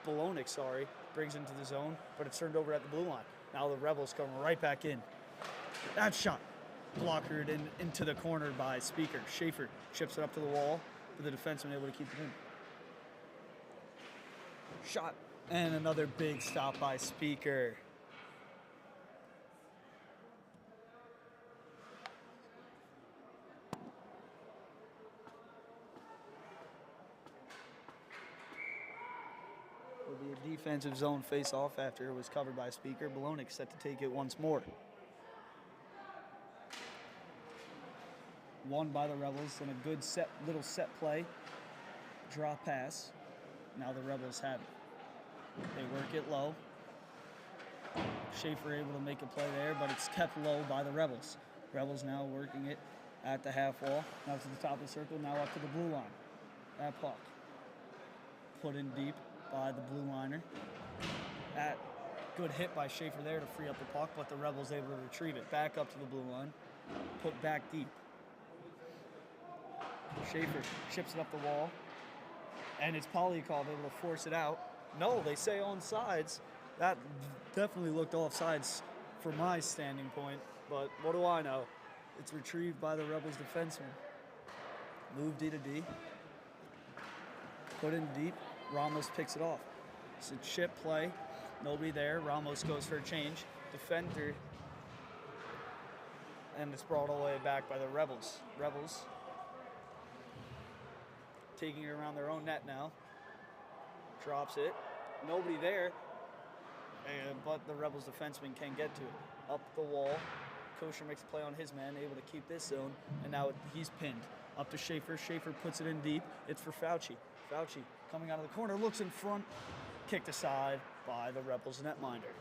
Bolognic, brings it into the zone, but it's turned over at the blue line. Now the Rebels come right back in. That shot blockered into the corner by Speaker. Schaefer chips it up to the wall, but the defenseman able to keep it in. Shot, and another big stop by Speaker. Will be a defensive zone face-off after it was covered by Speaker. Bolognic set to take it once more. Won by the Rebels and a good little set play. Draw pass. Now the Rebels have it. They work it low. Schaefer able to make a play there, but it's kept low by the Rebels. Rebels now working it at the half wall. Now to the top of the circle, now up to the blue line. That puck put in deep by the blue liner. That good hit by Schaefer there to free up the puck, but the Rebels able to retrieve it back up to the blue line. Put back deep. Schaefer chips it up the wall. And it's Polyakov able to force it out. No, they say onside. That definitely looked offsides from my standing point, but what do I know? It's retrieved by the Rebels defenseman. Move D to D. Put in deep. Ramos picks it off. It's a chip play. Nobody there. Ramos goes for a change. Defender. And it's brought all the way back by the Rebels. Rebels taking it around their own net now. Drops it. Nobody there. But the Rebels defenseman can get to it. Up the wall. Kosher makes a play on his man, able to keep this zone. And now he's pinned. Up to Schaefer. Schaefer puts it in deep. It's for Fauci. Fauci coming out of the corner. Looks in front. Kicked aside by the Rebels netminder.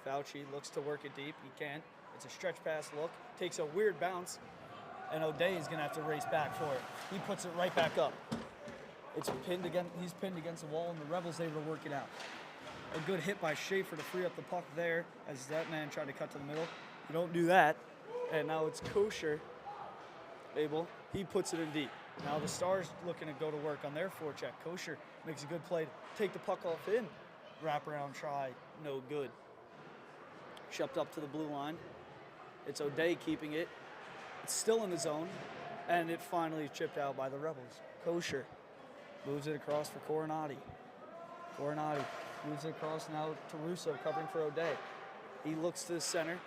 Fauci looks to work it deep. He can't. It's a stretch pass look. Takes a weird bounce. And O'Day is going to have to race back for it. He puts it right back up. It's pinned again. He's pinned against the wall, and the Rebels able to work it out. A good hit by Schaefer to free up the puck there as that man tried to cut to the middle. You don't do that. And now it's Kosher. Abel. He puts it in deep. Now the Stars looking to go to work on their forecheck. Kosher makes a good play to take the puck off him. Wraparound try. No good. Shoved up to the blue line. It's O'Day keeping it. It's still in the zone, and it finally chipped out by the Rebels. Kosher moves it across for Coronati. Coronati Moves it across now to Russo, covering for O'Day. He looks to the center.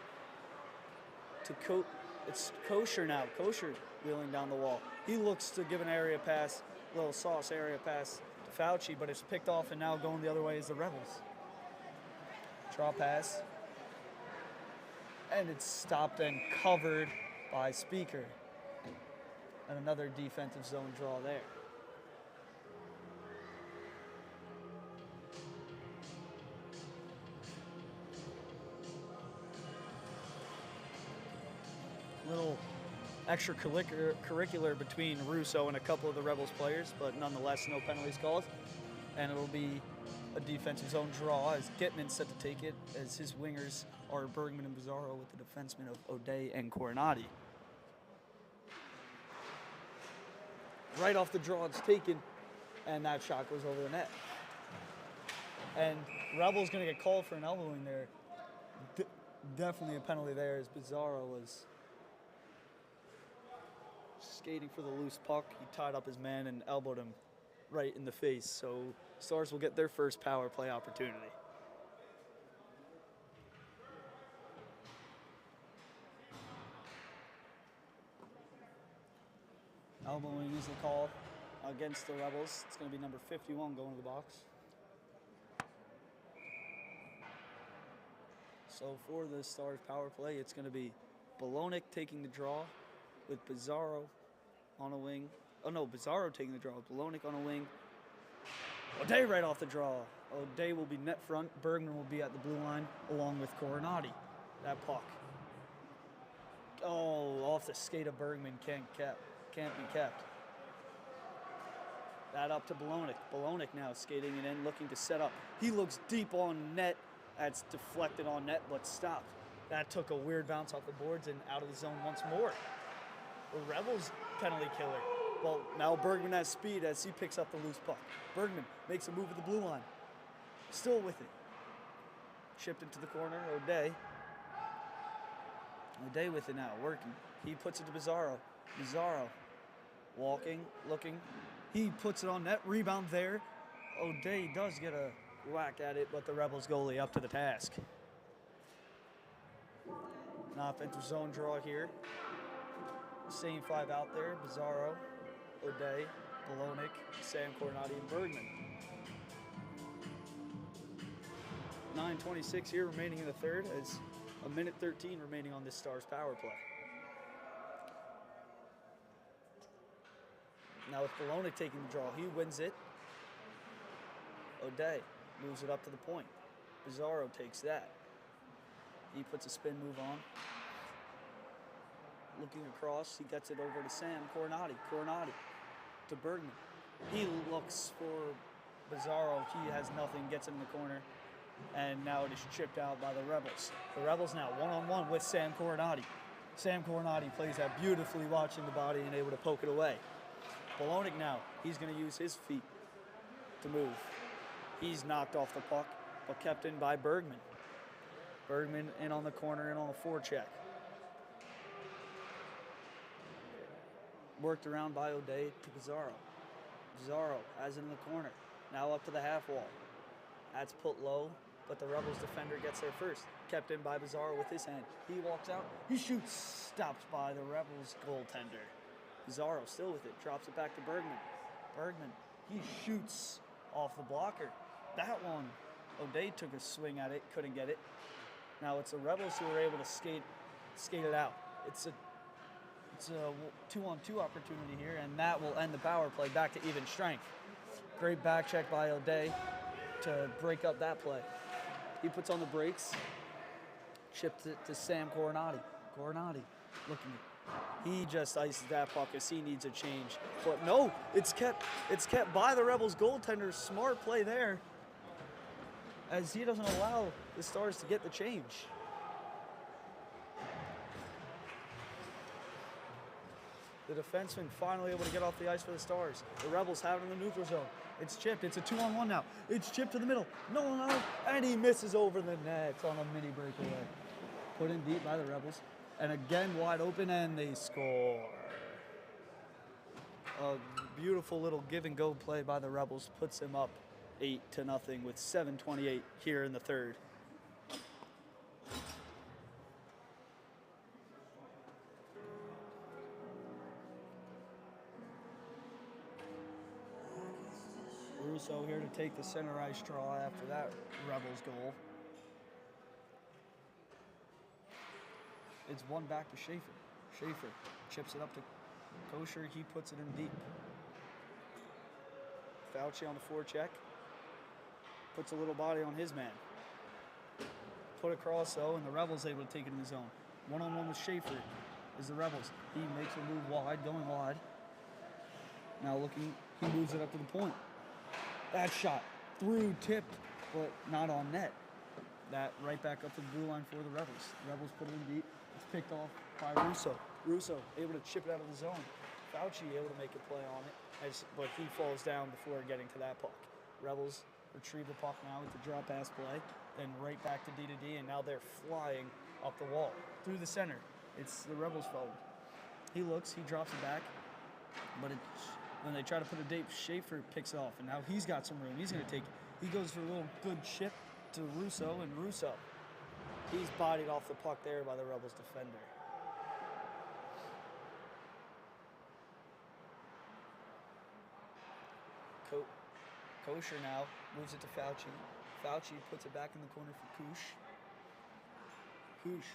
It's Kosher now. Kosher wheeling down the wall. He looks to give an area pass, little sauce area pass to Fauci, but it's picked off and now going the other way is the Rebels. Draw pass. And it's stopped and covered by Speaker. And another defensive zone draw there. Little extracurricular between Russo and a couple of the Rebels players, but nonetheless, no penalties called. And it'll be a defensive zone draw as Gitman's set to take it, as his wingers are Bergman and Bizarro with the defensemen of O'Day and Coronati. Right off the draw, it's taken, and that shot goes over the net. And Rebels going to get called for an elbowing there. Definitely a penalty there, as Bizarro was skating for the loose puck. He tied up his man and elbowed him right in the face. So Stars will get their first power play opportunity. Elbowing is the call against the Rebels. It's going to be number 51 going to the box. So for the Stars power play, it's going to be Bolognic taking the draw with Bizarro on a wing. Oh no, Bizarro taking the draw, Bolognic on a wing. O'Day right off the draw. O'Day will be net front. Bergman will be at the blue line along with Coronati. That puck. Oh, off the skate of Bergman, can't be kept. That up to Bolognic. Bolognic now skating it in, looking to set up. He looks deep on net. That's deflected on net, but stopped. That took a weird bounce off the boards and out of the zone once more. The Rebels penalty killer. Well, now Bergman has speed as he picks up the loose puck. Bergman makes a move at the blue line. Still with it. Chipped into the corner, O'Day. O'Day with it now, working. He puts it to Bizarro. Bizarro walking, looking. He puts it on net, rebound there. O'Day does get a whack at it, but the Rebels goalie up to the task. An offensive zone draw here. Same five out there, Bizarro, O'Day, Bolognic, Sam Coronati, and Bergman. 9:26 here remaining in the third, as a minute 13 remaining on this Stars power play. Now with Bolognic taking the draw, he wins it. O'Day moves it up to the point. Bizarro takes that. He puts a spin move on. Looking across, he gets it over to Sam Coronati. Coronati to Bergman. He looks for Bizarro. He has nothing, gets it in the corner. And now it is chipped out by the Rebels. The Rebels now one-on-one with Sam Coronati. Sam Coronati plays that beautifully, watching the body and able to poke it away. Bolognic now, he's going to use his feet to move. He's knocked off the puck, but kept in by Bergman. Bergman in on the corner, in on a forecheck. Worked around by O'Day to Bizarro. Bizarro has it in the corner. Now up to the half wall. That's put low, but the Rebels defender gets there first. Kept in by Bizarro with his hand. He walks out. He shoots. Stopped by the Rebels goaltender. Bizarro still with it. Drops it back to Bergman. Bergman, he shoots off the blocker. That one, O'Day took a swing at it. Couldn't get it. Now it's the Rebels who are able to skate it out. It's a 2-on-2 opportunity here, and that will end the power play back to even strength. Great back check by O'Day to break up that play. He puts on the brakes, chipped it to Sam Coronati. Coronati looking. He just ices that puck as he needs a change. But no, it's kept by the Rebels goaltender. Smart play there, as he doesn't allow the Stars to get the change. The defenseman finally able to get off the ice for the Stars. The Rebels have it in the neutral zone. It's chipped. It's a 2-on-1 now. It's chipped to the middle. No, and he misses over the net on a mini breakaway. Put in deep by the Rebels. And again, wide open, and they score. A beautiful little give-and-go play by the Rebels puts him up 8-0 with 7:28 here in the third. Russo here to take the center ice draw after that Rebels goal. It's one back to Schaefer. Schaefer chips it up to Kosher. He puts it in deep. Fauci on the forecheck. Puts a little body on his man. Put across though, and the Rebels able to take it in the zone. One-on-one with Schaefer is the Rebels. He makes a move wide, going wide. Now looking, he moves it up to the point. That shot through, tipped, but not on net. That right back up to the blue line for the Rebels. The Rebels put it in deep. It's picked off by Russo. Russo able to chip it out of the zone. Fauci able to make a play on it, but he falls down before getting to that puck. Rebels retrieve the puck now with the drop pass play, then right back to D, and now they're flying up the wall through the center. It's the Rebels forward. He looks, he drops it back, but when they try to put a date, Schaefer picks it off, and now he's got some room. He's going to take it. He goes for a little good chip to Russo, and Russo, he's bodied off the puck there by the Rebels defender. Kosher now moves it to Fauci. Fauci puts it back in the corner for Kush. Kush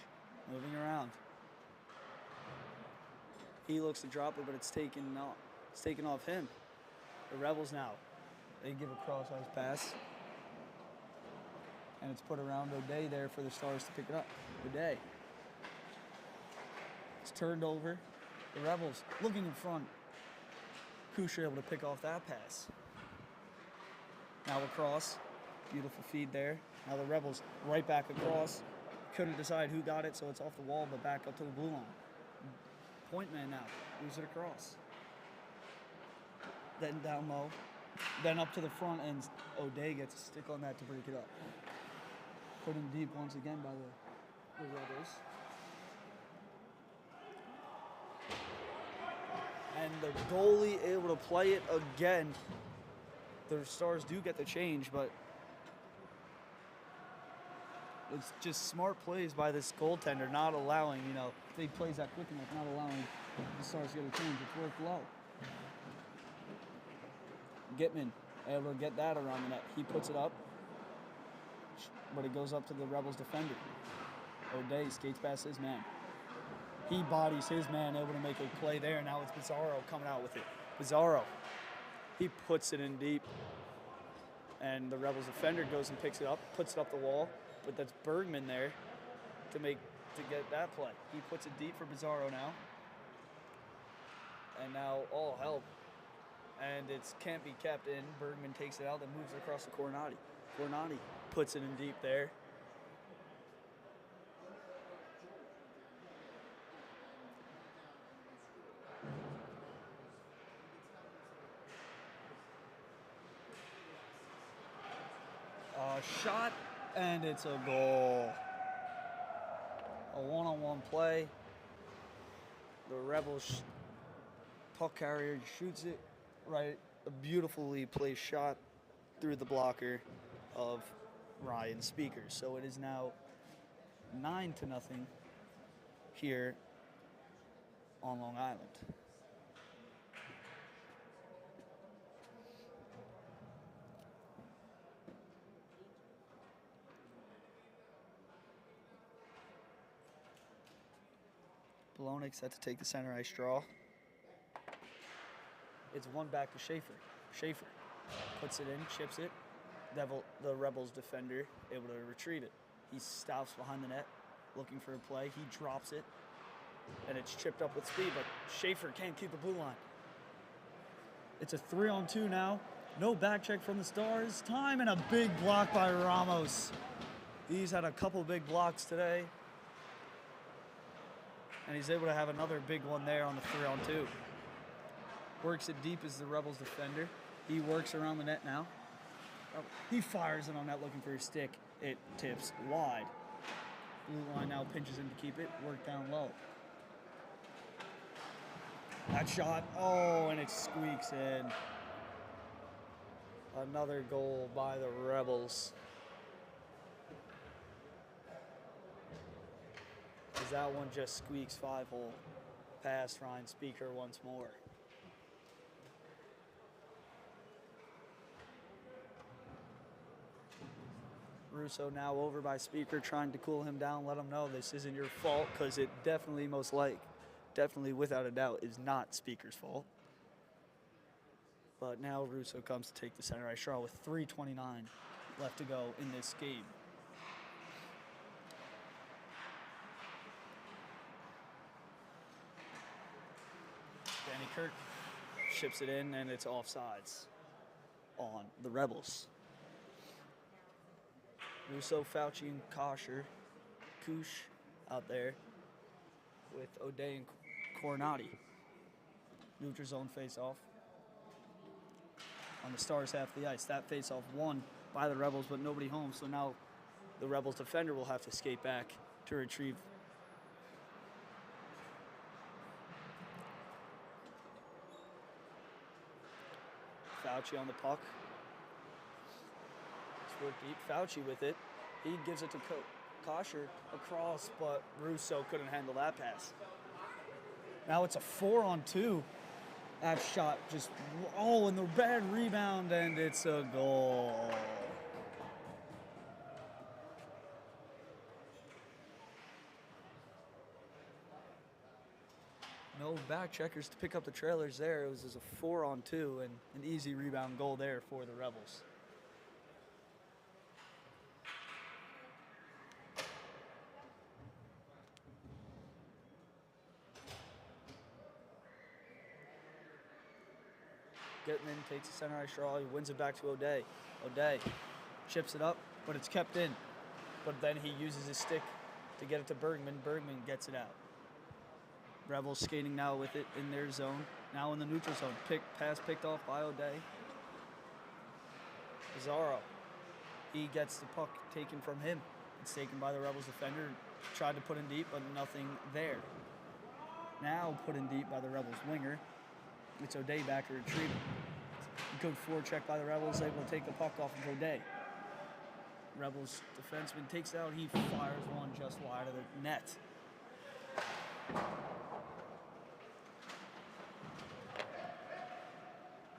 moving around. He looks to drop it, but it's taken off him. The Rebels now, they give a cross-ice pass. And it's put around O'Day there for the Stars to pick it up. O'Day. It's turned over. The Rebels looking in front. Kush able to pick off that pass. Now across. Beautiful feed there. Now the Rebels right back across. Couldn't decide who got it, so it's off the wall, but back up to the blue line. Point man now. Moves it across. Then down low. Then up to the front, and O'Day gets a stick on that to break it up. Put in deep once again by the Rebels. And the goalie able to play it again. The Stars do get the change, but it's just smart plays by this goaltender, not allowing, if he plays that quick enough, not allowing the Stars to get a change. It's worked low. Gitman able to get that around the net. He puts it up, but it goes up to the Rebels defender. O'Day skates past his man. He bodies his man, able to make a play there. Now it's Bizarro coming out with it. Bizarro, he puts it in deep. And the Rebels defender goes and picks it up, puts it up the wall. But that's Bergman there to get that play. He puts it deep for Bizarro now. And now all help. And it can't be kept in. Bergman takes it out, then moves it across to Coronati. Coronati puts it in deep there. Shot, and it's a goal. A one-on-one play. The Rebels puck carrier shoots it right. A beautifully placed shot through the blocker of Ryan Speakers. So it is now 9-0 here on Long Island. Bologna set to take the center ice draw. It's one back to Schaefer. Schaefer puts it in, chips it. The Rebels defender able to retrieve it. He stops behind the net, looking for a play. He drops it, and it's chipped up with speed, but Schaefer can't keep the blue line. It's a 3-on-2 now. No back check from the Stars. Time, and a big block by Ramos. He's had a couple big blocks today. And he's able to have another big one there on the 3-on-2. Works it deep as the Rebels defender. He works around the net now. He fires it on net looking for his stick. It tips wide. Blue line now pinches him to keep it. Work down low. That shot. Oh, and it squeaks in. Another goal by the Rebels. As that one just squeaks 5-hole past Ryan Speaker once more. Russo now over by Speaker, trying to cool him down, let him know this isn't your fault, because it definitely, definitely without a doubt, is not Speaker's fault. But now Russo comes to take the center ice draw with 3:29 left to go in this game. Danny Kirk ships it in, and it's offsides on the Rebels. Russo, Fauci, and Koosh out there with O'Day and Coronati. Neutral zone face-off on the Stars half of the ice. That face-off won by the Rebels, but nobody home, so now the Rebels defender will have to skate back to retrieve. Fauci on the puck. Work deep. Fauci with it. He gives it to Kosher across, but Russo couldn't handle that pass. Now it's a 4-on-2. That shot just, and the bad rebound, and it's a goal. No back checkers to pick up the trailers there. It was just a 4-on-2 and an easy rebound goal there for the Rebels. Gitman takes the center ice draw. He wins it back to O'Day. O'Day chips it up, but it's kept in. But then he uses his stick to get it to Bergman. Bergman gets it out. Rebels skating now with it in their zone. Now in the neutral zone. Pass picked off by O'Day. Pizarro. He gets the puck taken from him. It's taken by the Rebels defender. Tried to put in deep, but nothing there. Now put in deep by the Rebels winger. It's O'Day back to retrieve it. Good forecheck by the Rebels, able to take the puck off of O'Day. Rebels defenseman takes it out. He fires one just wide of the net.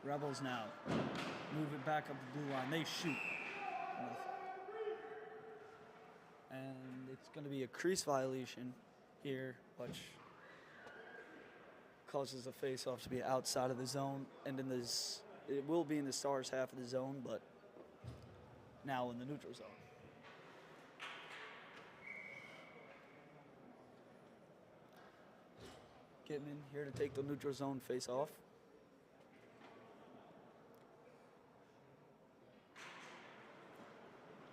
Rebels now move it back up the blue line. They shoot. And it's going to be a crease violation here, which causes the face-off to be outside of the zone, and it will be in the Stars half of the zone, but now in the neutral zone. Gitman here to take the neutral zone face-off.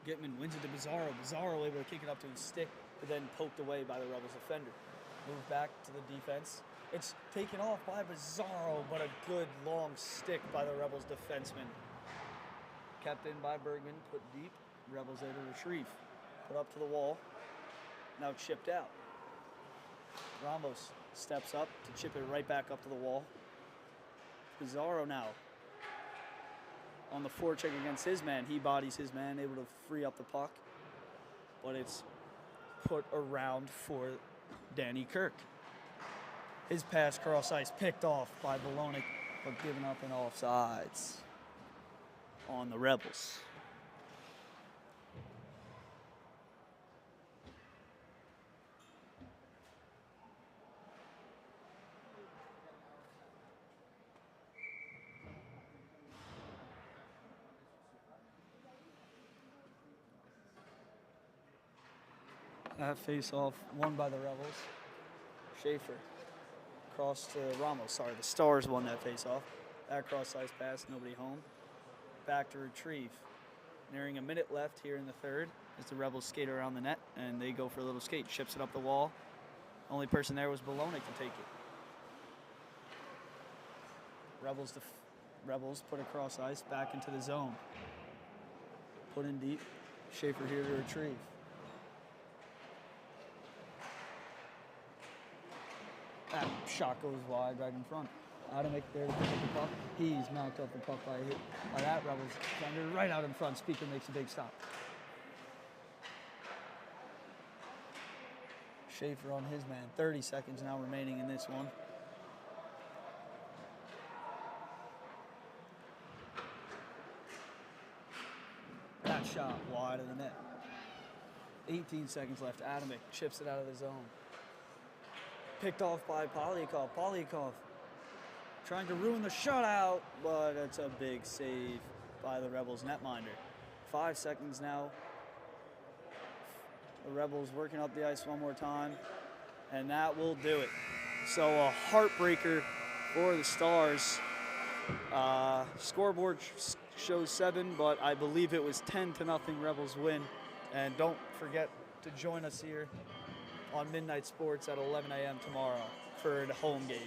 Gitman wins it to Pizarro. Pizarro able to kick it up to his stick, but then poked away by the Rebels defender. Move back to the defense. It's taken off by Pizarro, but a good long stick by the Rebels defenseman. Kept in by Bergman, put deep. Rebels able to retrieve. Put up to the wall. Now chipped out. Ramos steps up to chip it right back up to the wall. Pizarro now on the forecheck against his man. He bodies his man, able to free up the puck. But it's put around for Danny Kirk. His pass cross ice picked off by Bologna, but given up in offsides on the Rebels. That face-off won by the Rebels. Schaefer cross to Ramos. Sorry, the Stars won that face-off. That cross-ice pass, nobody home. Back to retrieve. Nearing a minute left here in the third as the Rebels skate around the net, and they go for a little skate. Ships it up the wall. Only person there was Bologna to take it. Rebels put a cross-ice back into the zone. Put in deep. Schaefer here to retrieve. That shot goes wide right in front. Atomic there to pick up the puck. He's knocked off the puck by a hit by that Rebels defender right out in front. Speaker makes a big stop. Schaefer on his man. 30 seconds now remaining in this one. That shot wide of the net. 18 seconds left. Atomic chips it out of the zone. Picked off by Polyakov. Polyakov trying to ruin the shutout, but it's a big save by the Rebels netminder. 5 seconds now. The Rebels working up the ice one more time, and that will do it. So a heartbreaker for the Stars. Scoreboard shows 7, but I believe it was 10-0 Rebels win. And don't forget to join us here on Midnight Sports at 11 a.m. tomorrow for the home game.